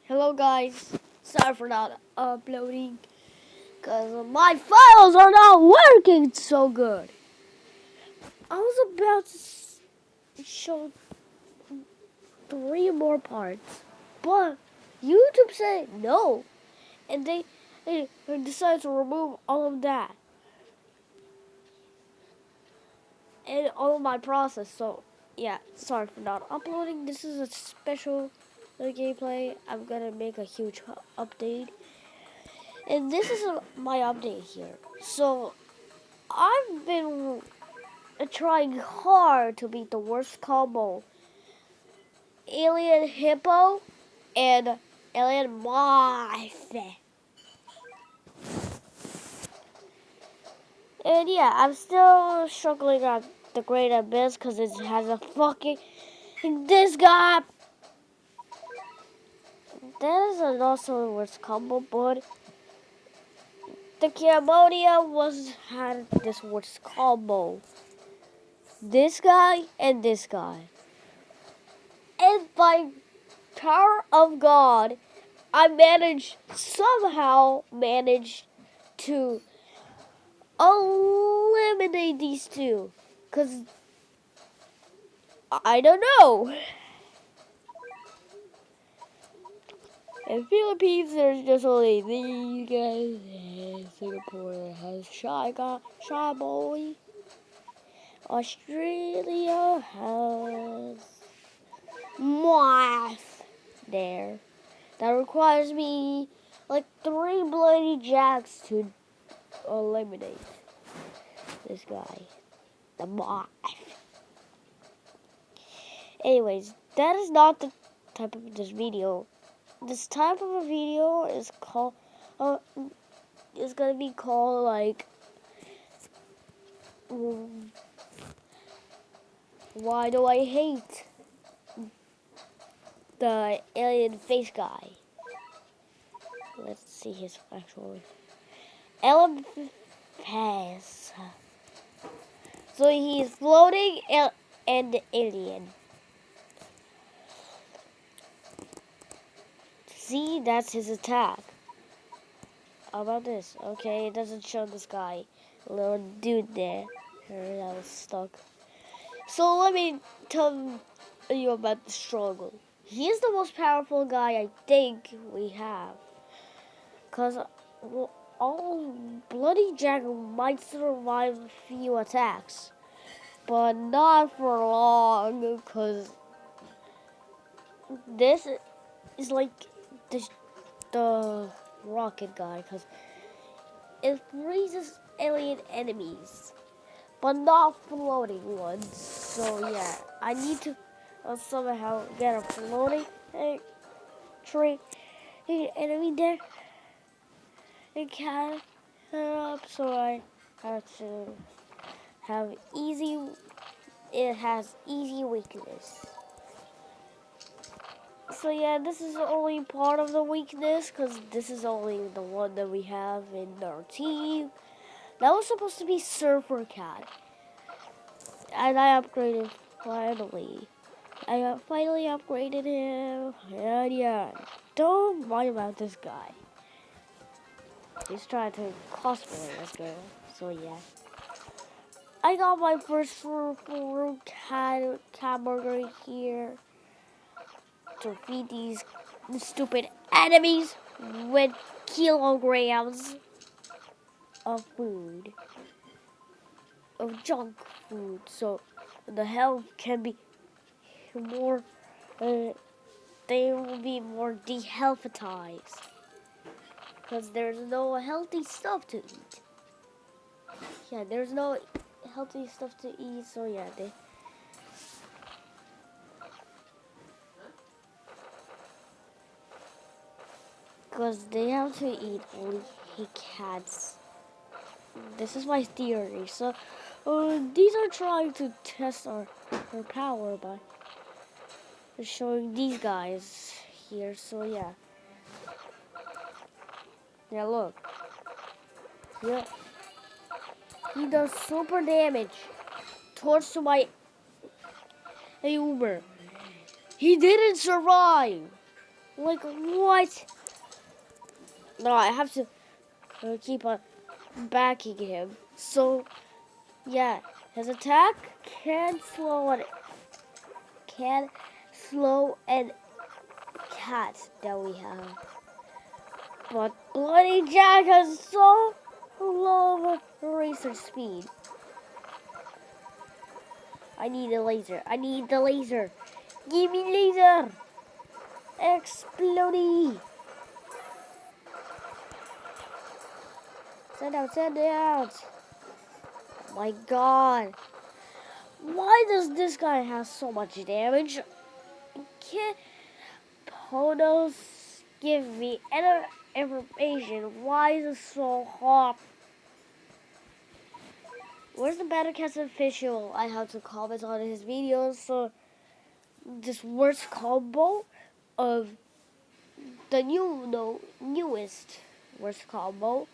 Hello guys, sorry for not uploading because my files are not working so good. I was about to show 3 more parts, but YouTube said no, and they decided to remove all of that and all of my process. So yeah, sorry for not uploading. This is a special gameplay. I'm gonna make a huge update. And this is my update here. So, I've been trying hard to beat the worst combo. Alien Hippo and Alien Moth. And yeah, I'm still struggling at the Great Abyss because it has a fucking... This guy... That is also the worst combo, but... The Cambodia had this worst combo. This guy and this guy. And by power of God, I somehow managed to eliminate these two. Because I don't know. In Philippines, there's just only these guys. And Singapore has Shy Boy. Australia has Moth there. That requires me like 3 bloody jacks to eliminate this guy. The Moth. Anyways, that is not the type of this video. This type of a video is called is gonna be called like why do I hate the alien face guy? Let's see his actual alien face. So he's floating and alien. See, that's his attack. How about this? Okay, it doesn't show this guy. Little dude there. That was stuck. So let me tell you about the struggle. He is the most powerful guy I think we have. Because all Bloody Jack might survive a few attacks. But not for long. Because this is like the rocket guy. Because it freezes alien enemies, but not floating ones. So yeah, I need to somehow get a floating tree enemy there and cat up. So I have to have easy. It has easy weakness. So yeah, this is only part of the weakness because this is only the one that we have in our team. That was supposed to be Surfer Cat. And I upgraded finally. I finally upgraded him. And yeah, don't worry about this guy. He's trying to cosplay this girl. So yeah. I got my first full cat burger here to feed these stupid enemies with kilograms of food. Of junk food. So the health can be more, they will be more dehealthized because there's no healthy stuff to eat. Yeah, there's no healthy stuff to eat, so yeah, because they have to eat only cats. This is my theory. So these are trying to test our power by showing these guys here. So yeah. Yeah, look. Yeah. He does super damage towards to my Uber. He didn't survive. Like, what? No, I have to keep on backing him. So, yeah, his attack can slow and cat that we have. But Bloody Jack has so low of a racer speed. I need a laser. I need the laser. Give me laser. Explodey. Send out, send out. Oh my god. Why does this guy have so much damage? Can Ponos give me any information? Why is it so hard? Where's the Battlecast official? I have to comment on his videos. So this worst combo of the newest worst combo.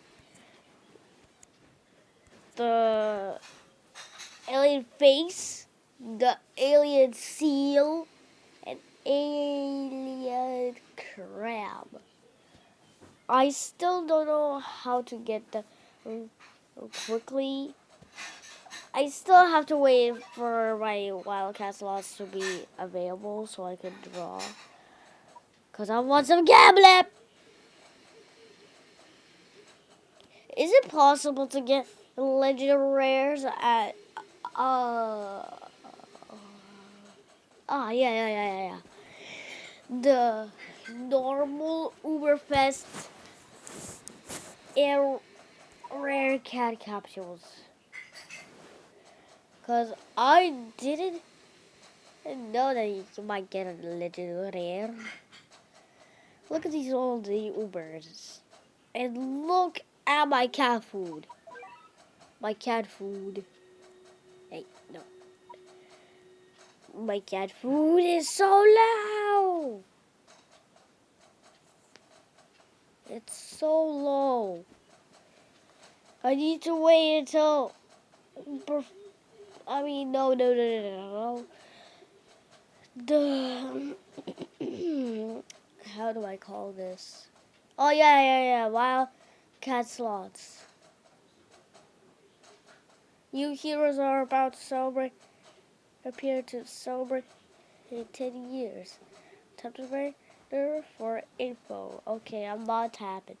The alien face, the alien seal, and alien crab. I still don't know how to get the quickly. I still have to wait for my Wildcat slots to be available so I can draw. Cause I want some gambling. Is it possible to get legend rares at yeah. The normal Uberfest air rare cat capsules. Cause I didn't know that you might get a legend rare. Look at these old Ubers. And look at my cat food. My cat food. Hey, no. My cat food is so low. It's so low. I need to wait until... no. The... How do I call this? Oh, yeah. Wild cat slots. New heroes are about to appear to celebrate in 10 years. Time to wait there for info. Okay, I'm not tapping.